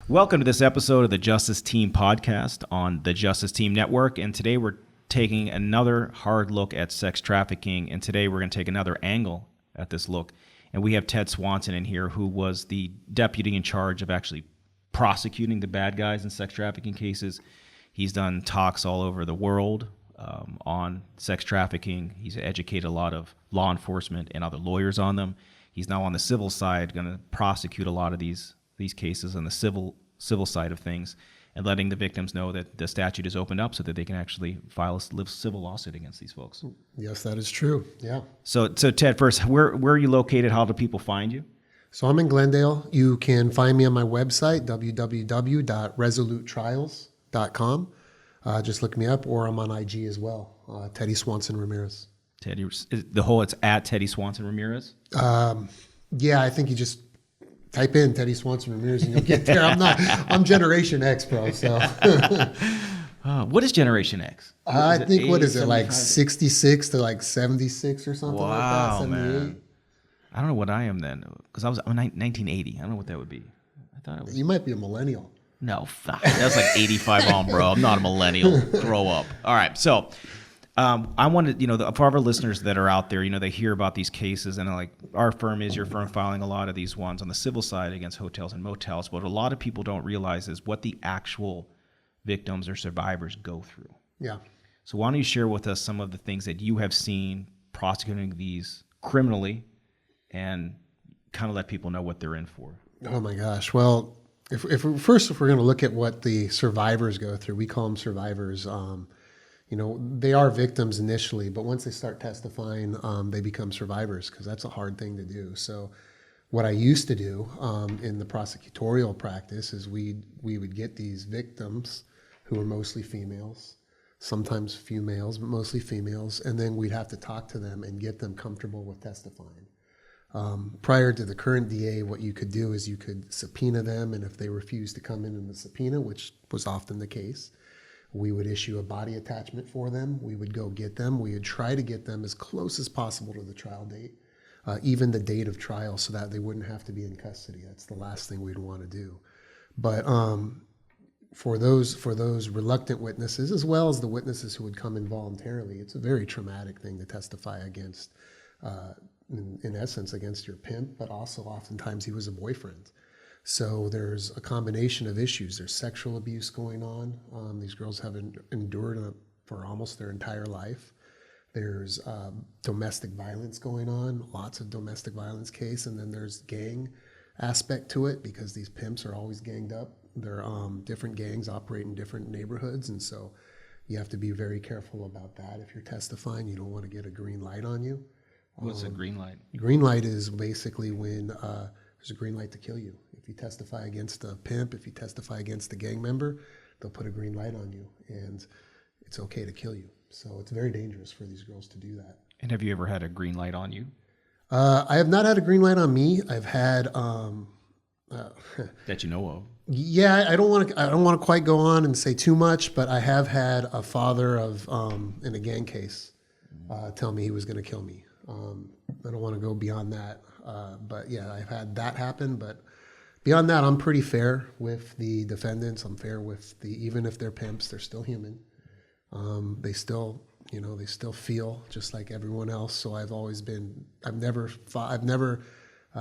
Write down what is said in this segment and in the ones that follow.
Welcome to this episode of the Justice Team podcast on the Justice Team Network. And today we're taking another hard look at sex trafficking. And today we're going to take another angle at this look. And we have Ted Swanson in here, who was the deputy in charge of actually prosecuting the bad guys in sex trafficking cases. He's done talks all over the world on sex trafficking. He's educated a lot of law enforcement and other lawyers on them. He's now on the civil side, going to prosecute a lot of these cases on the civil side of things, and letting the victims know that the statute is opened up so that they can actually file a civil lawsuit against these folks. Yes, that is true. Yeah. So Ted, first, where are you located? How do people find you? So I'm in Glendale. You can find me on my website, www.resolutetrials.com. Just look me up, or I'm on IG as well, Teddy Swanson Ramirez. Teddy, it's at Teddy Swanson Ramirez? Yeah, I think you just type in Teddy Swanson Ramirez and you'll get there. I'm Generation X, bro. So what is Generation X? I think, 80, what is it, like 66 to like 76 or something like that? 78? Man. I don't know what I am then, because I'm 1980. I don't know what that would be. I thought it was. You might be a millennial. No, that was like 85 on, bro. I'm not a millennial. Grow up. All right, so I wanted, for our listeners that are out there, they hear about these cases, and like our firm is your firm filing a lot of these ones on the civil side against hotels and motels. What a lot of people don't realize is what the actual victims or survivors go through. Yeah. So why don't you share with us some of the things that you have seen prosecuting these criminally, and kind of let people know what they're in for. Oh my gosh. Well, if we're going to look at what the survivors go through, we call them survivors. They are victims initially, but once they start testifying, they become survivors, because that's a hard thing to do. So what I used to do in the prosecutorial practice is we would get these victims who were mostly females, sometimes few males, but mostly females, and then we'd have to talk to them and get them comfortable with testifying. Prior to the current DA, what you could do is you could subpoena them, and if they refused to come in the subpoena, which was often the case, we would issue a body attachment for them. We would go get them. We would try to get them as close as possible to the trial date, even the date of trial, so that they wouldn't have to be in custody. That's the last thing we'd want to do. But for those reluctant witnesses, as well as the witnesses who would come in voluntarily, it's a very traumatic thing to testify against, in essence, against your pimp, but also oftentimes he was a boyfriend. So there's a combination of issues. There's sexual abuse going on. These girls have endured for almost their entire life. There's domestic violence going on, lots of domestic violence case, and then there's gang aspect to it, because these pimps are always ganged up. They're different gangs operate in different neighborhoods, and so you have to be very careful about that. If you're testifying, you don't want to get a green light on you. What's a green light? Green light is basically when there's a green light to kill you. If you testify against a pimp, if you testify against a gang member, they'll put a green light on you, and it's okay to kill you. So it's very dangerous for these girls to do that. And have you ever had a green light on you? I have not had a green light on me. I've had that you know of. Yeah, I don't want to quite go on and say too much, but I have had a father of in a gang case tell me he was going to kill me. I don't want to go beyond that, but yeah, I've had that happen. But beyond that, I'm pretty fair with the defendants. I'm fair with even if they're pimps, they're still human. They still feel just like everyone else. So I've never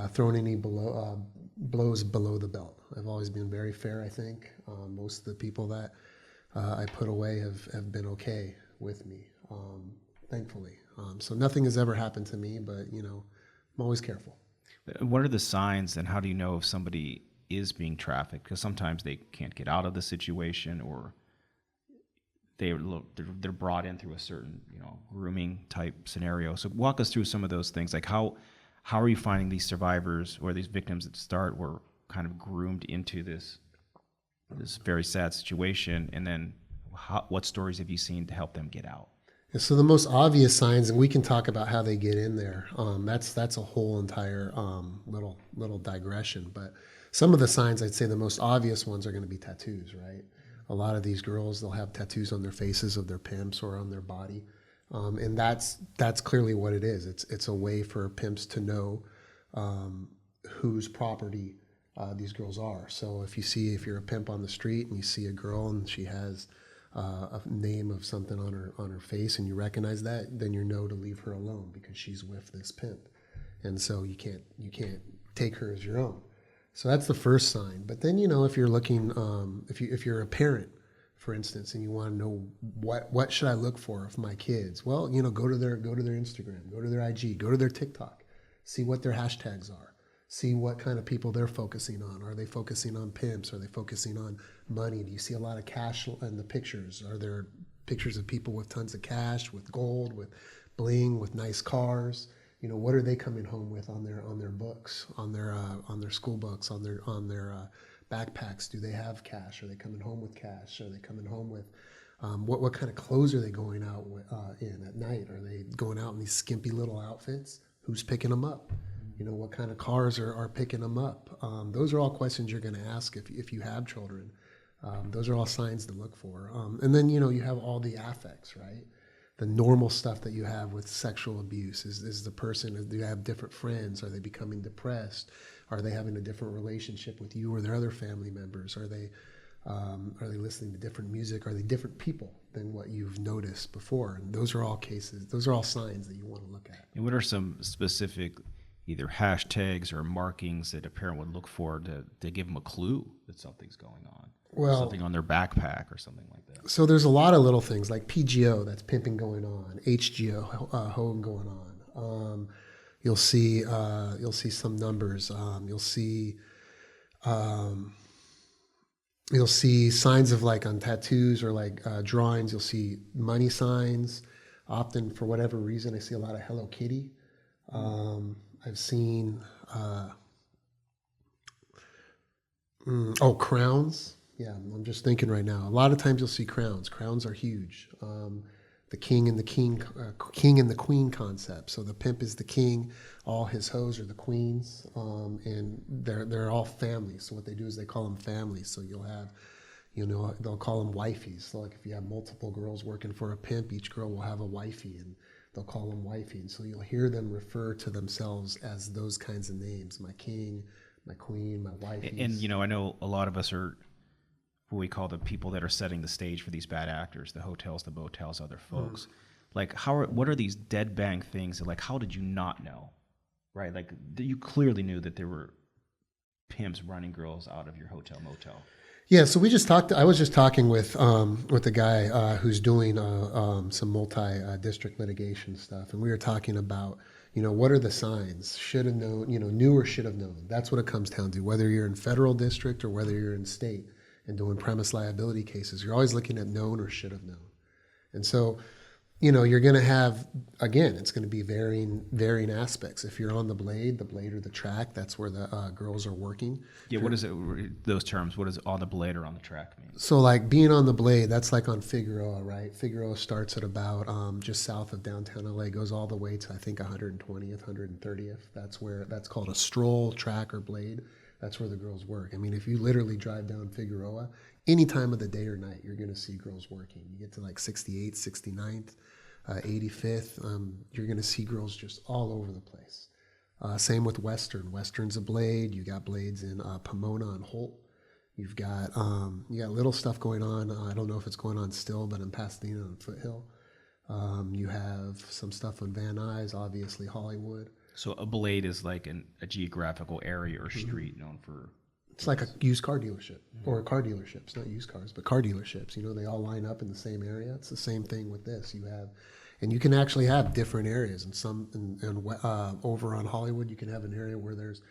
thrown any blows below the belt. I've always been very fair, I think. Most of the people that I put away have been okay with me, thankfully. So nothing has ever happened to me, but I'm always careful. What are the signs, and how do you know if somebody is being trafficked? Because sometimes they can't get out of the situation, or they're brought in through a certain grooming type scenario. So walk us through some of those things. Like how are you finding these survivors or these victims at the start were kind of groomed into this very sad situation, and then what stories have you seen to help them get out? So the most obvious signs, and we can talk about how they get in there. That's a whole entire little digression. But some of the signs, I'd say the most obvious ones are going to be tattoos, right? A lot of these girls, they'll have tattoos on their faces of their pimps or on their body, and that's clearly what it is. It's a way for pimps to know whose property these girls are. So if you're a pimp on the street and you see a girl and she has a name of something on her face and you recognize that, then you know to leave her alone because she's with this pimp, and so you can't take her as your own. So that's the first sign. But then if you're looking, if you're a parent, for instance, and you want to know what should I look for my kids, well, go to their Instagram, go to their IG, go to their TikTok, see what their hashtags are. See what kind of people they're focusing on. Are they focusing on pimps? Are they focusing on money? Do you see a lot of cash in the pictures? Are there pictures of people with tons of cash, with gold, with bling, with nice cars? What are they coming home with on their books, on their school books, on their backpacks? Do they have cash? Are they coming home with cash? Are they coming home with what kind of clothes are they going out in at night? Are they going out in these skimpy little outfits? Who's picking them up? What kind of cars are picking them up? Those are all questions you're going to ask if you have children. Those are all signs to look for. And then, you have all the affects, right? The normal stuff that you have with sexual abuse. Is the person, do you have different friends? Are they becoming depressed? Are they having a different relationship with you or their other family members? Are they listening to different music? Are they different people than what you've noticed before? And those are all cases. Those are all signs that you want to look at. And what are some specific either hashtags or markings that a parent would look for to give them a clue that something's going on? Well, something on their backpack or something like that. So there's a lot of little things like PGO, that's pimping going on, HGO, hoeing going on. You'll see some numbers. You'll see signs of like on tattoos or like drawings. You'll see money signs. Often, for whatever reason, I see a lot of Hello Kitty. I've seen crowns. Yeah, I'm just thinking right now. A lot of times you'll see crowns. Crowns are huge. The king and the queen concept. So the pimp is the king, all his hoes are the queens, and they're all families. So what they do is they call them families. So you'll have, they'll call them wifeys. So like if you have multiple girls working for a pimp, each girl will have a wifey, and they'll call them wifey. And so you'll hear them refer to themselves as those kinds of names: my king, my queen, my wifey. And I know a lot of us are what we call the people that are setting the stage for these bad actors, the hotels, the motels, other folks. Like, what are these dead bang things that, like, how did you not know, right? Like, you clearly knew that there were pimps running girls out of your hotel, motel. Yeah, so I was just talking with a guy who's doing some multi-district litigation stuff, and we were talking about, what are the signs? Should have known, knew or should have known. That's what it comes down to, whether you're in federal district or whether you're in state and doing premise liability cases. You're always looking at known or should have known. And so, you're going to have, again, it's going to be varying aspects. If you're on the blade or the track, that's where the girls are working. Yeah, what is it, those terms? What does on the blade or on the track mean? So like being on the blade, that's like on Figueroa, right? Figueroa starts at about just south of downtown LA, goes all the way to, I think, 120th, 130th. That's called a stroll, track, or blade. That's where the girls work. I mean, if you literally drive down Figueroa, any time of the day or night, you're going to see girls working. You get to like 68th, 69th, 85th, you're going to see girls just all over the place. Same with Western. Western's a blade. You got blades in Pomona and Holt. You've got little stuff going on. I don't know if it's going on still, but in Pasadena and Foothill. You have some stuff on Van Nuys, obviously Hollywood. So a blade is like a geographical area or street known for... It's like a used car dealership, or car dealerships, not used cars, but car dealerships. They all line up in the same area. It's the same thing with this. And you can actually have different areas. Over on Hollywood, you can have an area where there's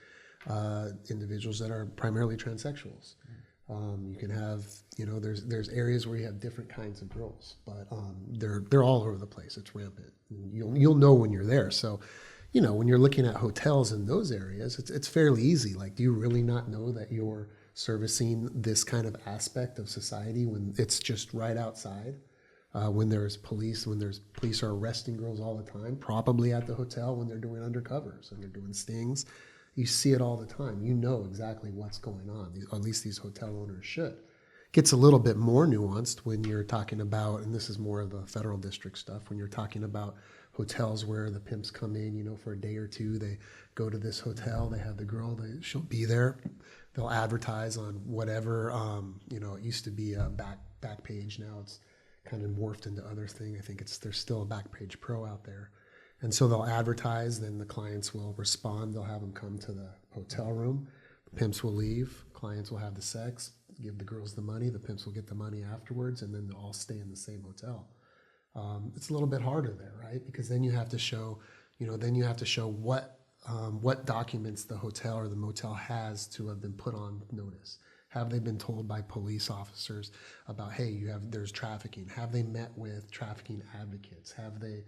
individuals that are primarily transsexuals. You can have, there's areas where you have different kinds of girls, but they're all over the place. It's rampant. You'll know when you're there. So, when you're looking at hotels in those areas, it's fairly easy. Like, do you really not know that you're servicing this kind of aspect of society when it's just right outside? When there's police are arresting girls all the time, probably at the hotel when they're doing undercovers and they're doing stings. You see it all the time. You know exactly what's going on. Or at least these hotel owners should. Gets a little bit more nuanced when you're talking about, and this is more of the federal district stuff, when you're talking about hotels where the pimps come in, for a day or two. They go to this hotel, they have the girl, she'll be there. They'll advertise on whatever. It used to be a back page. Now it's kind of morphed into other thing. I think there's still a Backpage Pro out there. And so they'll advertise, then the clients will respond. They'll have them come to the hotel room. The pimps will leave. Clients will have the sex, give the girls the money. The pimps will get the money afterwards, and then they'll all stay in the same hotel. It's a little bit harder there, right? Because then you have to show, what documents the hotel or the motel has to have been put on notice. Have they been told by police officers about, hey, there's trafficking? Have they met with trafficking advocates? Have they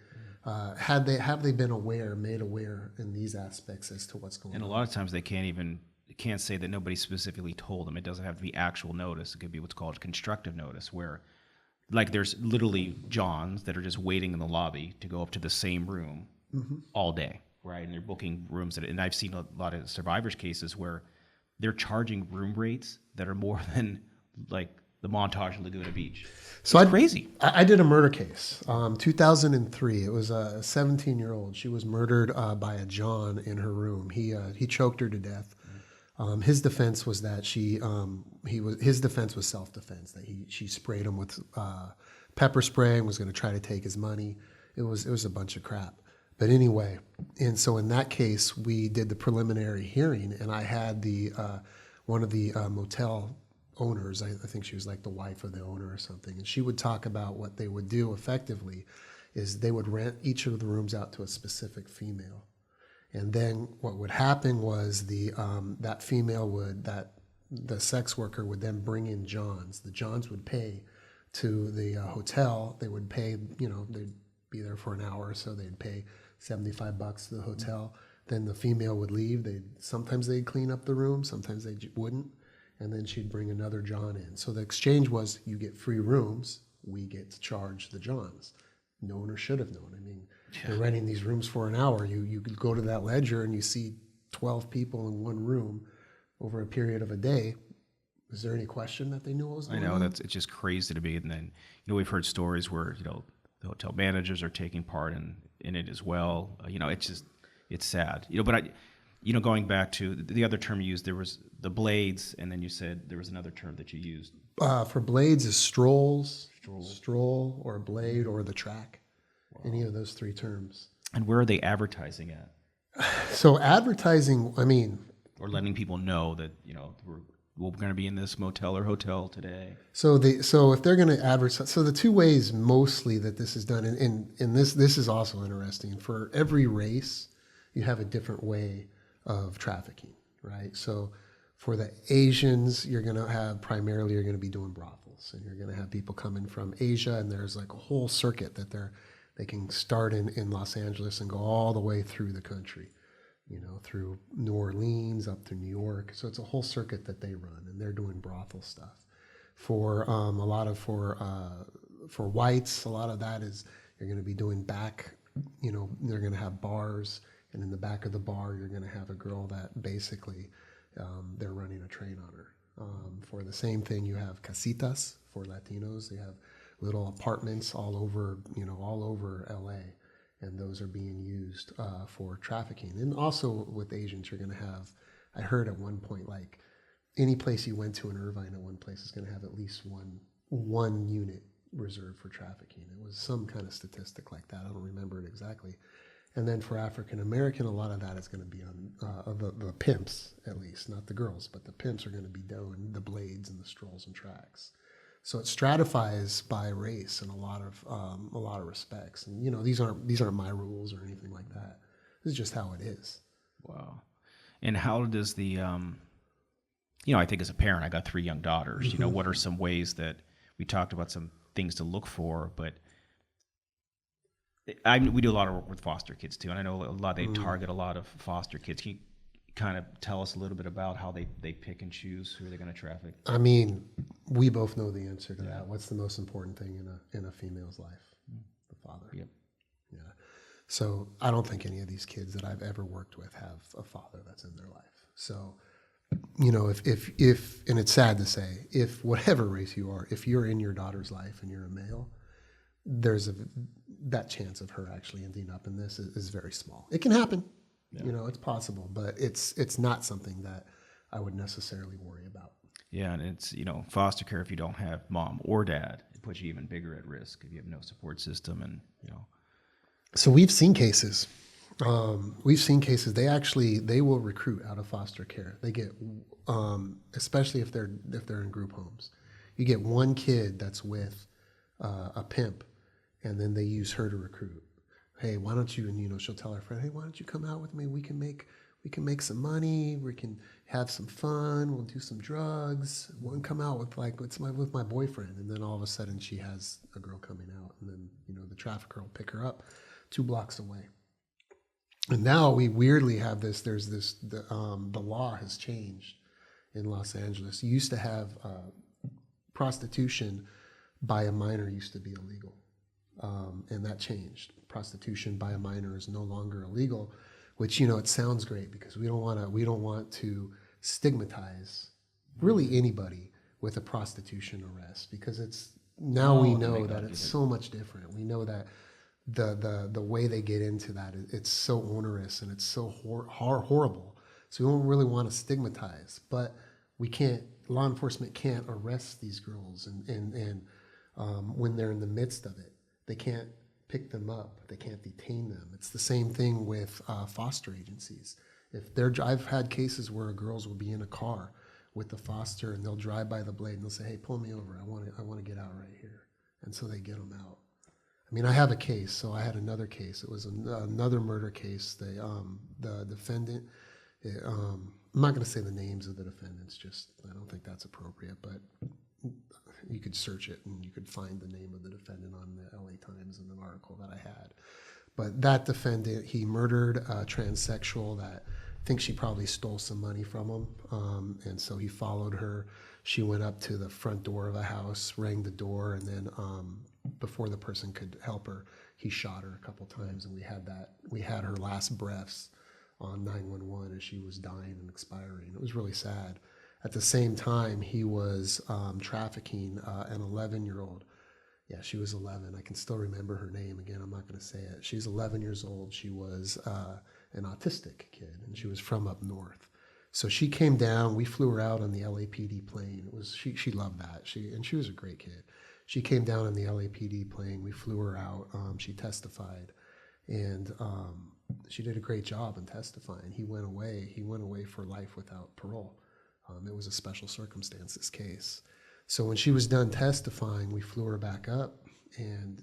been made aware in these aspects as to what's going on? And a lot of times they can't say that nobody specifically told them. It doesn't have to be actual notice. It could be what's called constructive notice, where like there's literally Johns that are just waiting in the lobby to go up to the same room all day, right? And they're booking rooms and I've seen a lot of survivors cases where they're charging room rates that are more than like the Montage Laguna Beach. So it's crazy. I did a murder case, 2003. It was a 17-year-old. She was murdered by a John in her room. He choked her to death. His defense was that his defense was self-defense, that she sprayed him with pepper spray and was going to try to take his money. It was a bunch of crap. But anyway, and so in that case, we did the preliminary hearing, and I had one of the motel owners. I think she was like the wife of the owner or something, and she would talk about what they would do effectively is they would rent each of the rooms out to a specific female. And then what would happen was the sex worker would then bring in Johns. The Johns would pay to the hotel. They would pay, they'd be there for an hour or so. They'd pay $75 to the hotel. Then the female would leave. Sometimes they'd clean up the room. Sometimes they wouldn't. And then she'd bring another John in. So the exchange was, you get free rooms. We get to charge the Johns. Known or should have known. I mean, they're renting these rooms for an hour. You could go to that ledger and you see 12 people in one room over a period of a day. Is there any question that they knew what was going on? It's just crazy to me. And then, we've heard stories where, the hotel managers are taking part in it as well. It's sad. But going back to the other term you used, there was the blades, and then you said there was another term that you used. For blades is stroll or blade or the track. Wow. Any of those three terms. And where are they advertising at? So advertising, or letting people know that, we're going to be in this motel or hotel today. So if they're going to advertise, so the two ways mostly that this is done, and this is also interesting. For every race, you have a different way of trafficking, right? So for the Asians, you're going to be doing brothels, and you're going to have people coming from Asia, and there's like a whole circuit that they can start in Los Angeles and go all the way through the country. Through New Orleans up to New York. So it's a whole circuit that they run, and they're doing brothel stuff. For whites, a lot of that is you're going to be doing back. They're going to have bars, and in the back of the bar, you're going to have a girl that basically they're running a train on her. For the same thing, you have casitas for Latinos. They have little apartments all over LA. And those are being used for trafficking. And also with Asians, you're going to have, I heard at one point, like any place you went to in Irvine, at one place is going to have at least one unit reserved for trafficking. It was some kind of statistic like that. I don't remember it exactly. And then for African American, a lot of that is going to be on the pimps, at least, not the girls, but the pimps are going to be doing the blades and the strolls and tracks. So it stratifies by race in a lot of respects. And these aren't my rules or anything like that. This is just how it is. Wow. And how does the I think as a parent, I got 3 young daughters. Mm-hmm. What are some ways that we talked about some things to look for, but we do a lot of work with foster kids too, and I know they target a lot of foster kids. Can you kind of tell us a little bit about how they pick and choose who they're going to traffic? We both know the answer to that. What's the most important thing in a female's life? The father. Yep. Yeah. So I don't think any of these kids that I've ever worked with have a father that's in their life. So, if and it's sad to say, if whatever race you are, if you're in your daughter's life and you're a male, there's that chance of her actually ending up in this is very small. It can happen. Yeah. It's possible, but it's not something that I would necessarily worry about. Yeah, and it's, foster care, if you don't have mom or dad, it puts you even bigger at risk if you have no support system. And, So we've seen cases. They will recruit out of foster care. They get, especially if they're in group homes, you get one kid that's with a pimp, and then they use her to recruit. Hey, why don't you? And she'll tell her friend, hey, why don't you come out with me? We can make some money. We can have some fun. We'll do some drugs. We'll come out with with my boyfriend. And then all of a sudden she has a girl coming out, and then the trafficker will pick her up 2 blocks away. And now we weirdly have this. There's this. The law has changed in Los Angeles. You used to have prostitution by a minor used to be illegal, and that changed. Prostitution by a minor is no longer illegal, which it sounds great because we don't want to stigmatize really anybody with a prostitution arrest, because we know that it's so much different. We know that the way they get into that, it's so onerous and it's so horrible. So we don't really want to stigmatize, but law enforcement can't arrest these girls and when they're in the midst of it. They can't pick them up. They can't detain them. It's the same thing with foster agencies. I've had cases where girls will be in a car with the foster, and they'll drive by the blade and they'll say, hey, pull me over. I want to get out right here. And so they get them out. I mean, I have a case. So I had another case. It was another murder case. The defendant, I'm not going to say the names of the defendants, I don't think that's appropriate, but you could search it and you could find the name of the defendant on the LA Times in an article that I had. But that defendant, he murdered a transsexual that I think she probably stole some money from him. And so he followed her. She went up to the front door of a house, rang the door, and then before the person could help her, he shot her a couple times. And we had her last breaths on 911 as she was dying and expiring. It was really sad. At the same time, he was trafficking an 11-year-old. Yeah, she was 11. I can still remember her name. Again, I'm not going to say it. She's 11 years old. She was an autistic kid, and she was from up north. So she came down. We flew her out on the LAPD plane. She loved that. She was a great kid. She came down on the LAPD plane. We flew her out. She testified, and she did a great job in testifying. He went away for life without parole. It was a special circumstances case. So when she was done testifying, we flew her back up, and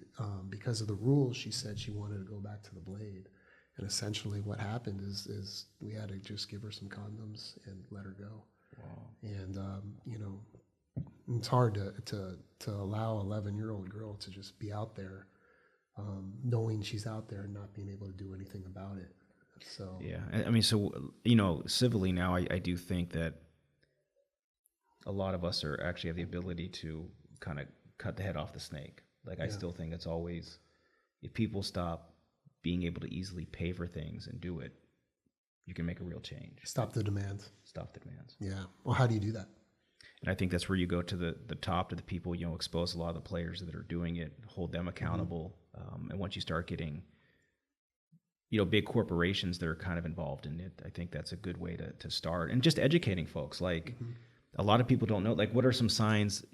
because of the rules, she said she wanted to go back to the blade. And essentially what happened is we had to just give her some condoms and let her go. Wow. And, it's hard to allow an 11-year-old girl to just be out there, knowing she's out there and not being able to do anything about it. So yeah, I mean, civilly now, I do think that a lot of us actually have the ability to kind of cut the head off the snake. I still think it's always, if people stop being able to easily pay for things and do it, you can make a real change. Stop the demands. Yeah. Well, how do you do that? And I think that's where you go to the top, to the people, expose a lot of the players that are doing it, hold them accountable. Mm-hmm. And once you start getting, big corporations that are kind of involved in it, I think that's a good way to start. And just educating folks. Mm-hmm. A lot of people don't know, what are some signs?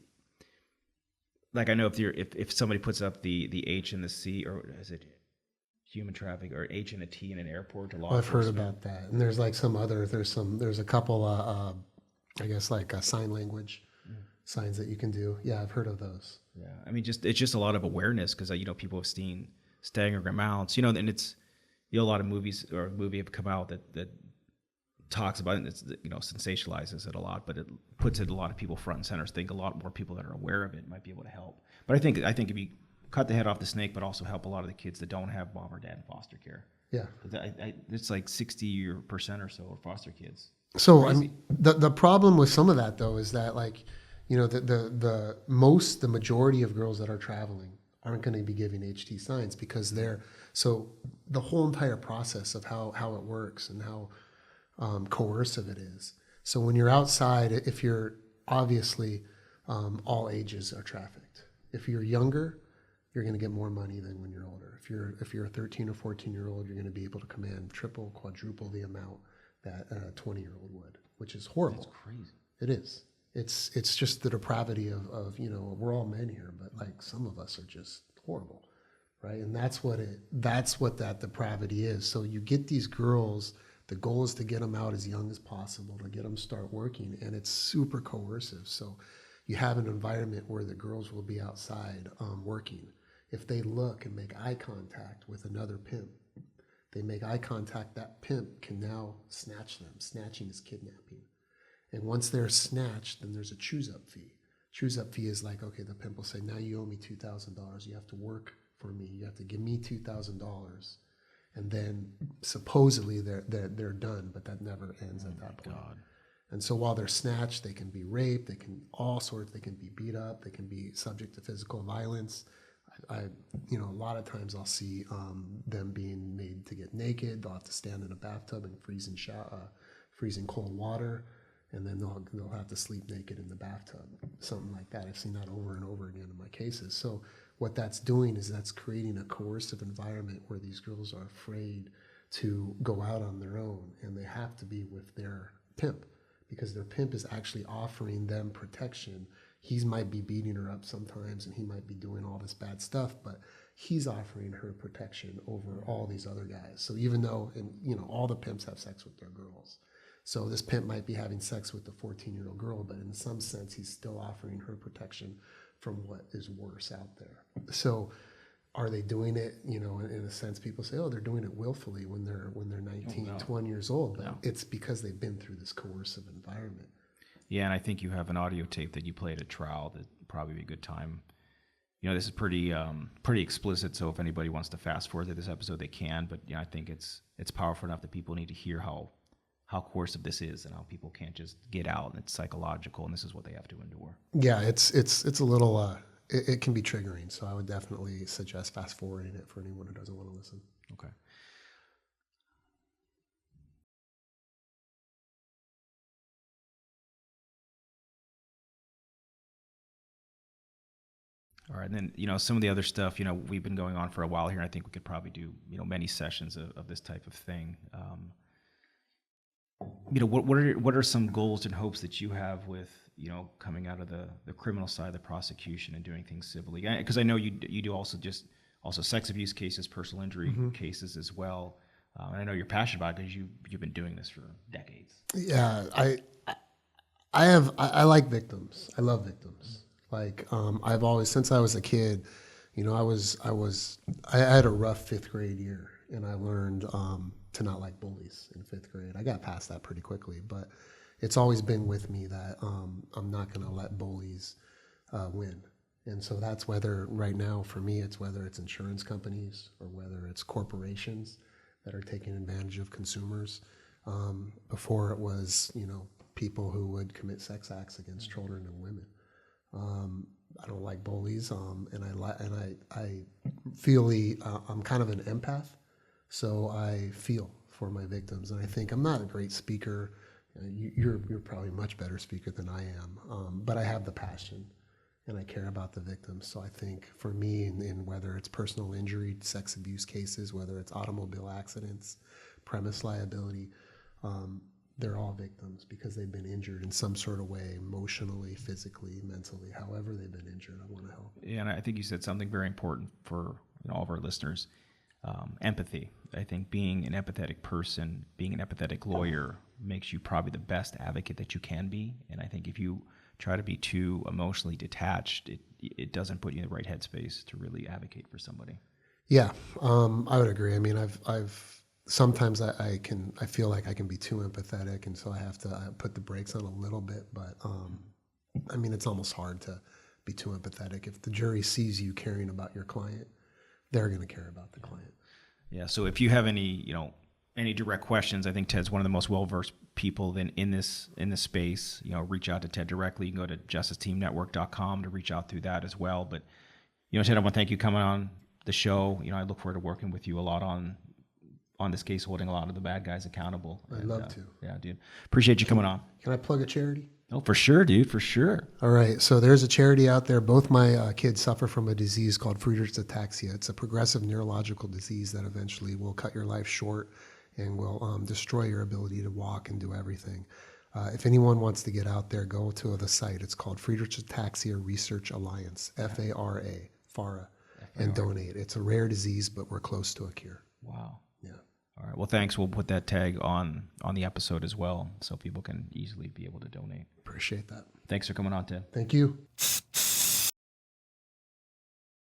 I know if somebody puts up the H and the C, or is it human traffic, or H and a T in an airport, or law enforcement. I've heard about that. And there's there's a couple, I guess sign language signs that you can do. Yeah, I've heard of those. Yeah, I mean, it's just a lot of awareness, because people have seen staggering amounts, and it's, a lot of movies, or a movie have come out that talks about it, and it's, sensationalizes it a lot, but it puts it a lot of people front and center. So I think a lot more people that are aware of it might be able to help. But I think if you cut the head off the snake, but also help a lot of the kids that don't have mom or dad in foster care. Yeah, it's 60% or so are foster kids. So I mean, the problem with some of that though is that the majority of girls that are traveling aren't going to be giving HT signs, because the whole entire process of how it works and how coercive it is. So when you're outside, if you're obviously all ages are trafficked. If you're younger, you're going to get more money than when you're older. If you're a 13 or 14-year-old, you're going to be able to command triple, quadruple the amount that a 20-year-old would. which is horrible. That's crazy. It is. It's just the depravity of we're all men here, but like some of us are just horrible, right? And that's what that depravity is. So you get these girls. The goal is to get them out as young as possible, to get them start working, and it's super coercive. So you have an environment where the girls will be outside working. If they look and make eye contact with another pimp, they make eye contact, that pimp can now snatch them. Snatching is kidnapping. And once they're snatched, then there's a choose-up fee. Choose-up fee is like, okay, the pimp will say, now you owe me $2,000. You have to work for me. You have to give me $2,000. And then supposedly they're done, but that never ends at that point. God. And so while they're snatched, they can be raped, they can be beat up, they can be subject to physical violence. A lot of times I'll see them being made to get naked. They'll have to stand in a bathtub in freezing cold water, and then they'll have to sleep naked in the bathtub, something like that. I've seen that over and over again in my cases. So what that's doing is that's creating a coercive environment where these girls are afraid to go out on their own, and they have to be with their pimp because their pimp is actually offering them protection. He might be beating her up sometimes, and he might be doing all this bad stuff, but he's offering her protection over all these other guys. So even though, all the pimps have sex with their girls. So this pimp might be having sex with the 14-year-old girl, but in some sense, he's still offering her protection from what is worse out there. So are they doing it, in a sense, people say, oh, they're doing it willfully when they're 19, 20 years old. But it's because they've been through this coercive environment. Yeah, and I think you have an audio tape that you played at trial that probably be a good time. This is pretty explicit, so if anybody wants to fast forward to this episode, they can. But I think it's powerful enough that people need to hear how coercive this is and how people can't just get out, and it's psychological, and this is what they have to endure. Yeah, it's a little, it can be triggering, so I would definitely suggest fast forwarding it for anyone who doesn't want to listen. Okay. All right, and then some of the other stuff, we've been going on for a while here, and I think we could probably do many sessions of this type of thing. What are some goals and hopes that you have with coming out of the criminal side of the prosecution and doing things civilly? Because I know you do also sex abuse cases, personal injury cases as well, and I know you're passionate about it because you've been doing this for decades. Yeah, I like victims. I love victims. Like I've always, since I was a kid, I had a rough fifth grade year, and I learned to not like bullies in fifth grade. I got past that pretty quickly, but it's always been with me that I'm not going to let bullies win. And so that's right now for me, it's whether it's insurance companies or whether it's corporations that are taking advantage of consumers. Before it was, people who would commit sex acts against children and women. I don't like bullies, and I feel I'm kind of an empath, so I feel for my victims, and I think I'm not a great speaker. You're probably a much better speaker than I am, but I have the passion, and I care about the victims. So I think for me, in whether it's personal injury, sex abuse cases, whether it's automobile accidents, premise liability, they're all victims because they've been injured in some sort of way, emotionally, physically, mentally, however they've been injured. I want to help. Yeah, and I think you said something very important for all of our listeners, empathy. I think being an empathetic person, being an empathetic lawyer makes you probably the best advocate that you can be. And I think if you try to be too emotionally detached, it doesn't put you in the right headspace to really advocate for somebody. Yeah, I would agree. I mean, I've sometimes I feel like I can be too empathetic, and so I have to put the brakes on a little bit. But I mean, it's almost hard to be too empathetic. If the jury sees you caring about your client, they're going to care about the client. Yeah. So if you have any direct questions, I think Ted's one of the most well-versed people in this space. Reach out to Ted directly. You can go to justicesteamnetwork.com to reach out through that as well. But Ted, I want to thank you coming on the show. I look forward to working with you a lot on this case, holding a lot of the bad guys accountable. I'd love to. Yeah, dude. Appreciate you coming on. Can I plug a charity? Oh, for sure, dude, for sure. All right. So there's a charity out there. Both my kids suffer from a disease called Friedreich's Ataxia. It's a progressive neurological disease that eventually will cut your life short and will destroy your ability to walk and do everything. If anyone wants to get out there, go to the site. It's called Friedreich Ataxia Research Alliance, FARA, and donate. It's a rare disease, but we're close to a cure. Wow. Yeah. All right. Well, thanks. We'll put that tag on the episode as well, so people can easily be able to donate. Appreciate that. Thanks for coming on, Ted. Thank you.